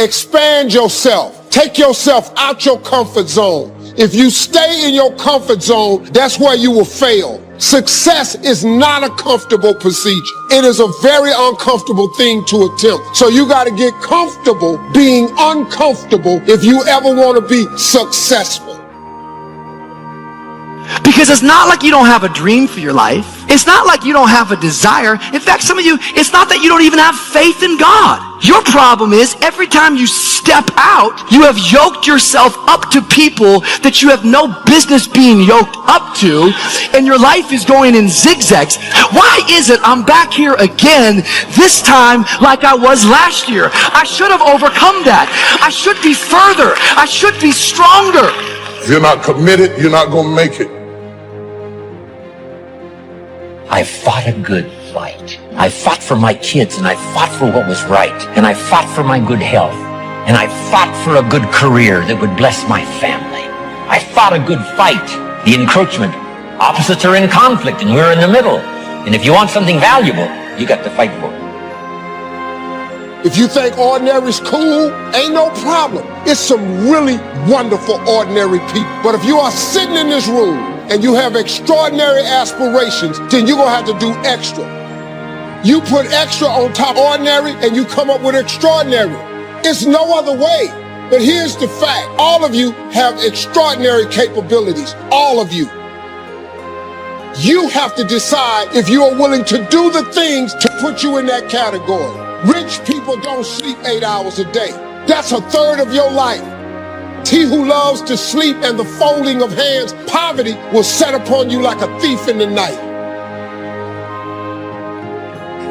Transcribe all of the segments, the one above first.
Expand yourself. Take yourself out your comfort zone. If you stay in your comfort zone, that's where you will fail. Success is not a comfortable procedure. It is a very uncomfortable thing to attempt. So you got to get comfortable being uncomfortable if you ever want to be successful. Because it's not like you don't have a dream for your life. It's not like you don't have a desire. In fact, some of you, it's not that you don't even have faith in God. Your problem is every time you step out, you have yoked yourself up to people that you have no business being yoked up to, and your life is going in zigzags. Why is it I'm back here again, this time like I was last year? I should have overcome that. I should be further. I should be stronger. If you're not committed, you're not going to make it. I fought a good fight. I fought for my kids, and I fought for what was right. And I fought for my good health. And I fought for a good career that would bless my family. I fought a good fight. The encroachment. Opposites are in conflict, and we're in the middle. And if you want something valuable, you got to fight for it. If you think ordinary's cool, ain't no problem. It's some really wonderful ordinary people. But if you are sitting in this room and you have extraordinary aspirations, then you're gonna have to do extra. You put extra on top of ordinary and you come up with extraordinary. It's no other way. But here's the fact. All of you have extraordinary capabilities. All of you. You have to decide if you are willing to do the things to put you in that category. Rich people don't sleep 8 hours a day. That's a third of your life. He who loves to sleep and the folding of hands, poverty will set upon you like a thief in the night.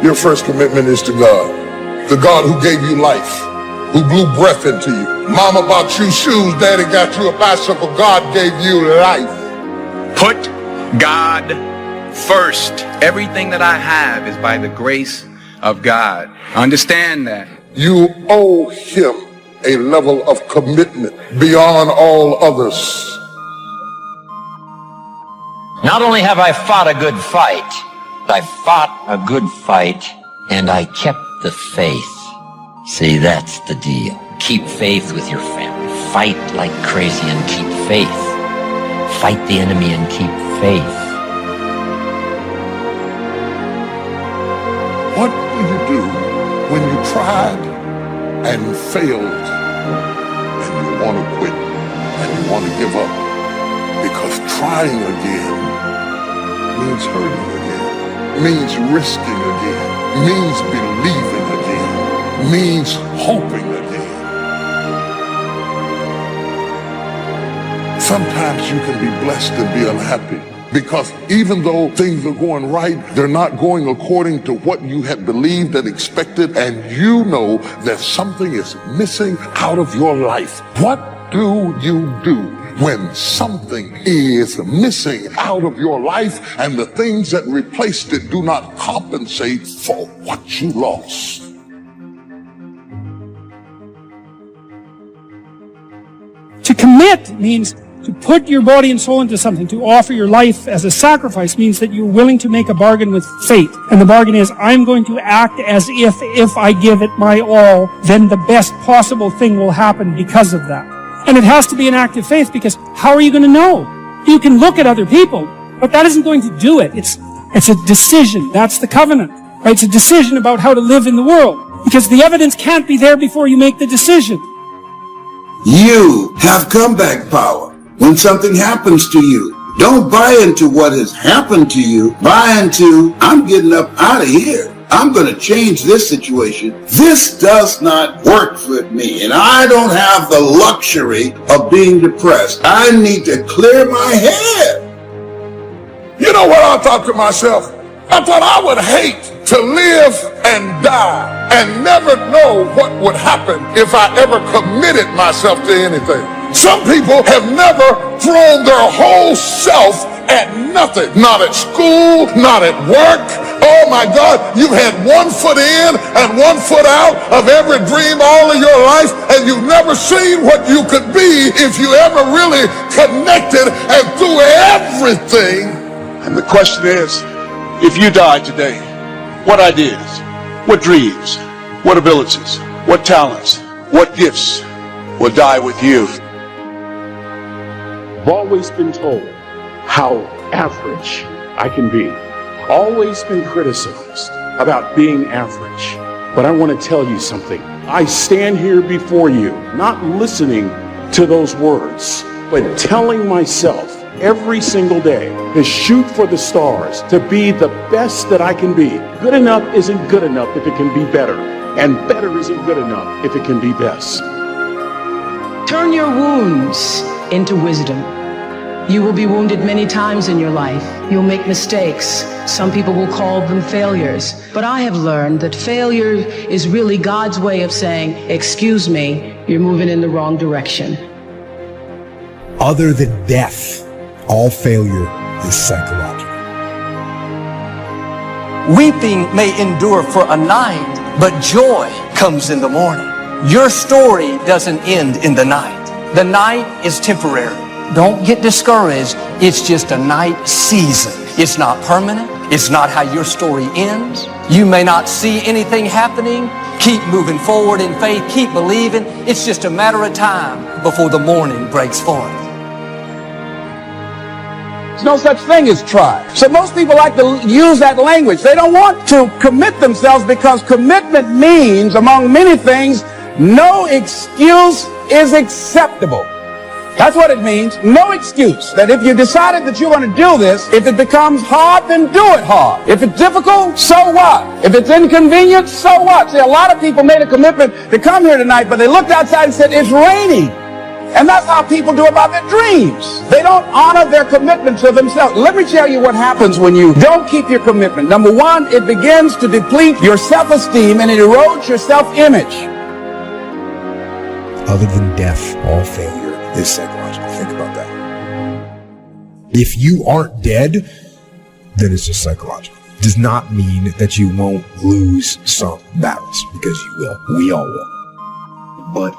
Your first commitment is to God. The God who gave you life, who blew breath into you. Mama bought you shoes, daddy got you a bicycle. God gave you life. Put God first. Everything that I have is by the grace of God. Understand that. You owe him a level of commitment beyond all others. Not only have I fought a good fight, I fought a good fight and I kept the faith. See, that's the deal. Keep faith with your family. Fight like crazy and keep faith. Fight the enemy and keep faith. What do you do when you tried and failed and you want to quit and you want to give up? Because trying again means hurting again, means risking again, means believing again, means hoping again. Sometimes you can be blessed and be unhappy. Because even though things are going right, they're not going according to what you had believed and expected, and you know that something is missing out of your life. What do you do when something is missing out of your life and the things that replaced it do not compensate for what you lost? To commit means to put your body and soul into something. To offer your life as a sacrifice means that you're willing to make a bargain with fate. And the bargain is, I'm going to act as if I give it my all, then the best possible thing will happen because of that. And it has to be an act of faith, because how are you going to know? You can look at other people, but that isn't going to do it. It's a decision. That's the covenant. Right? It's a decision about how to live in the world. Because the evidence can't be there before you make the decision. You have comeback power. When something happens to you, don't buy into what has happened to you. Buy into, I'm getting up out of here. I'm going to change this situation. This does not work for me, and I don't have the luxury of being depressed. I need to clear my head. You know what I thought to myself? I thought I would hate to live and die and never know what would happen if I ever committed myself to anything. Some people have never thrown their whole self at nothing. Not at school, not at work. Oh my God, you've had 1 foot in and 1 foot out of every dream all of your life, and you've never seen what you could be if you ever really connected and threw everything. And the question is, if you died today, what ideas, what dreams, what abilities, what talents, What gifts will die with you? I've always been told how average I can be. Always been criticized about being average. But I want to tell you something. I stand here before you, not listening to those words, but telling myself every single day to shoot for the stars, to be the best that I can be. Good enough isn't good enough if it can be better, and better isn't good enough if it can be best. Turn your wounds into wisdom. You will be wounded many times in your life. You'll make mistakes. Some people will call them failures. But I have learned that failure is really God's way of saying, excuse me, you're moving in the wrong direction. Other than death, all failure is psychological. Weeping may endure for a night, but joy comes in the morning. Your story doesn't end in the night. The night is temporary. Don't get discouraged. It's just a night season. It's not permanent. It's not how your story ends. You may not see anything happening. Keep moving forward in faith. Keep believing. It's just a matter of time before the morning breaks forth. There's no such thing as try. So most people like to use that language. They don't want to commit themselves because commitment means, among many things, no excuse is acceptable. That's what it means. No excuse. That if you decided that you want to do this, if it becomes hard, then do it hard. If it's difficult, so what? If it's inconvenient, so what? See, a lot of people made a commitment to come here tonight, but they looked outside and said, it's raining. And that's how people do about their dreams. They don't honor their commitment to themselves. Let me tell you what happens when you don't keep your commitment. Number one, it begins to deplete your self-esteem and it erodes your self-image. Other than death, all failure is psychological. Think about that. If you aren't dead, then it's just psychological. It does not mean that you won't lose some battles, because you will. We all will. But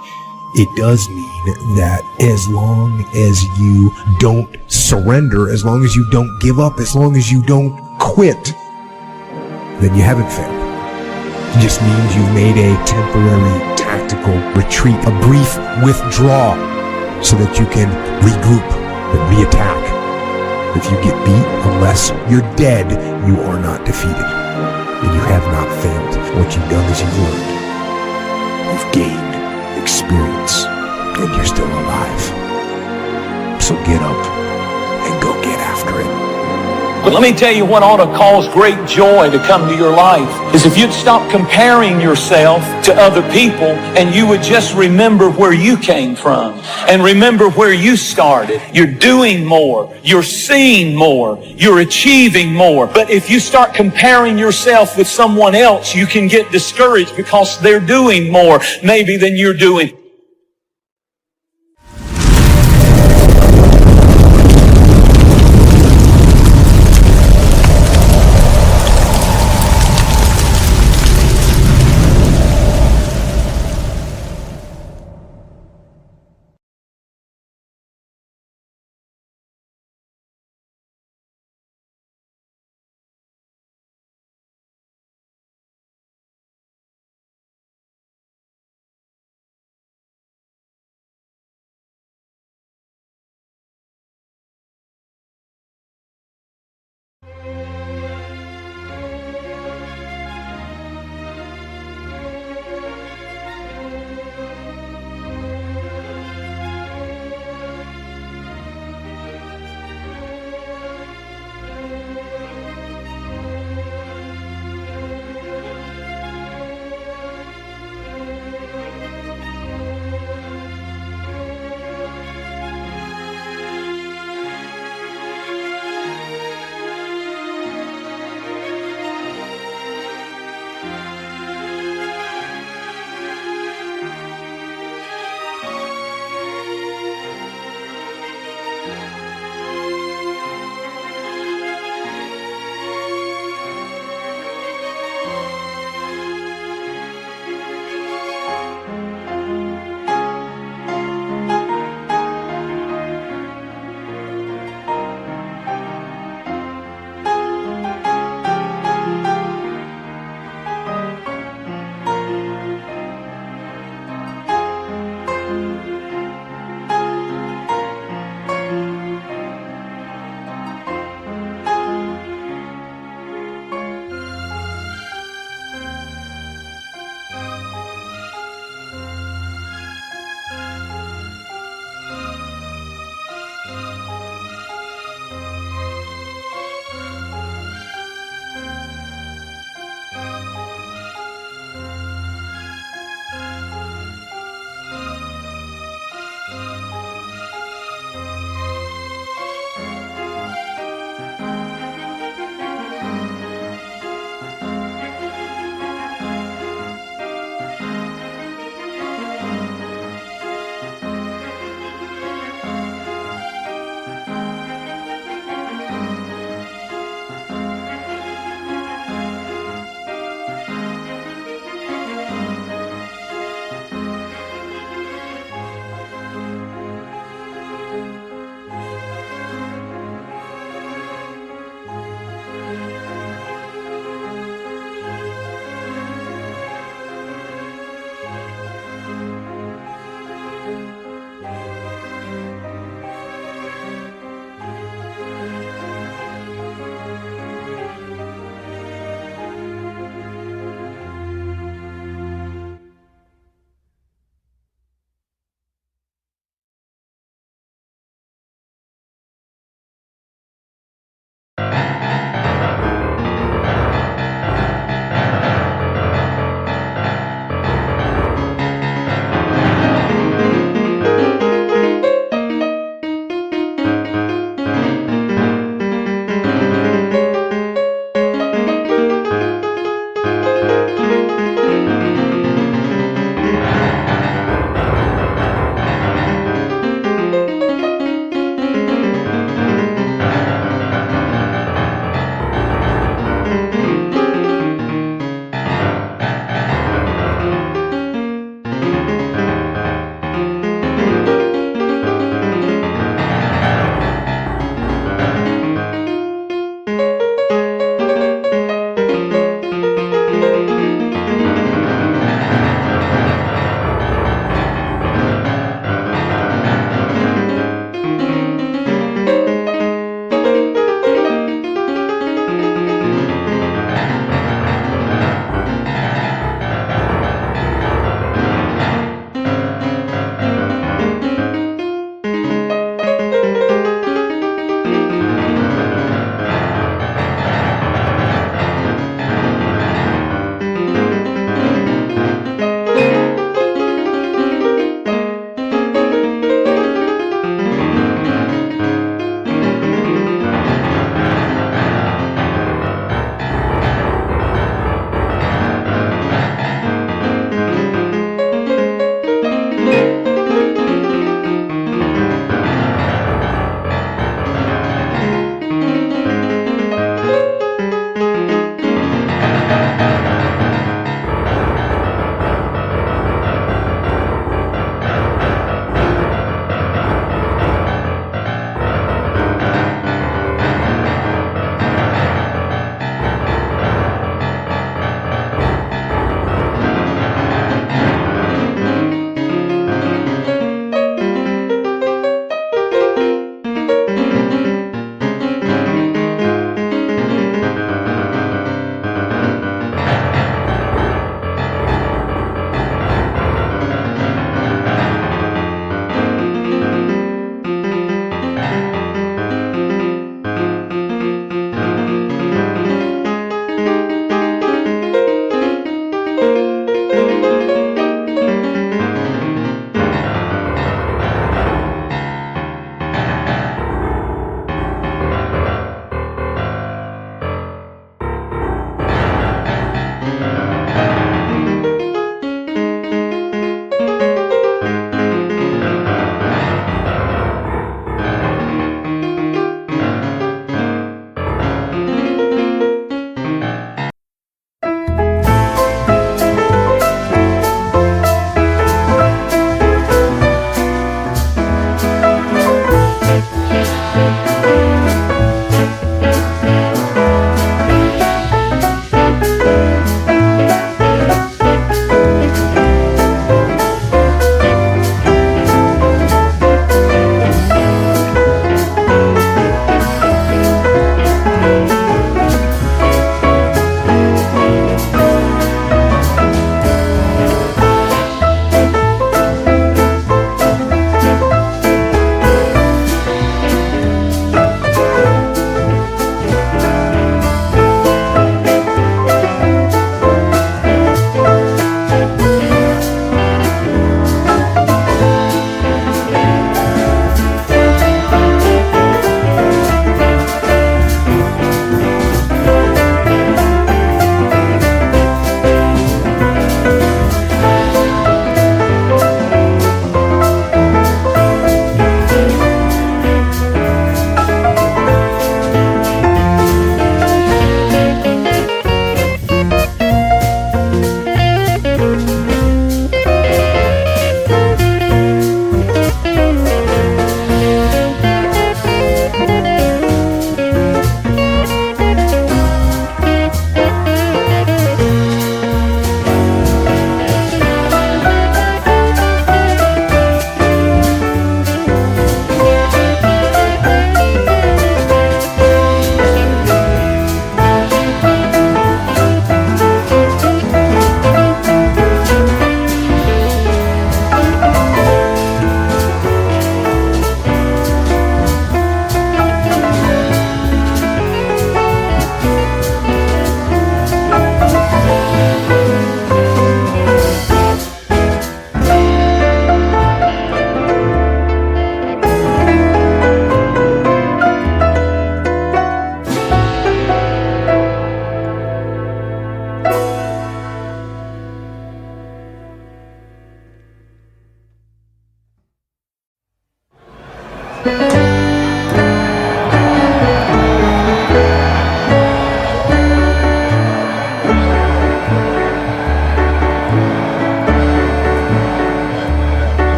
it does mean that as long as you don't surrender, as long as you don't give up, as long as you don't quit, then you haven't failed. It just means you've made a temporary tactical retreat, a brief withdrawal, so that you can regroup and reattack. If you get beat, unless you're dead, you are not defeated. And you have not failed. What you've done is you've learned. You've gained experience, and you're still alive. So get up and go get after it. But let me tell you what ought to cause great joy to come to your life is if you'd stop comparing yourself to other people and you would just remember where you came from and remember where you started. You're doing more. You're seeing more. You're achieving more. But if you start comparing yourself with someone else, you can get discouraged because they're doing more maybe than you're doing.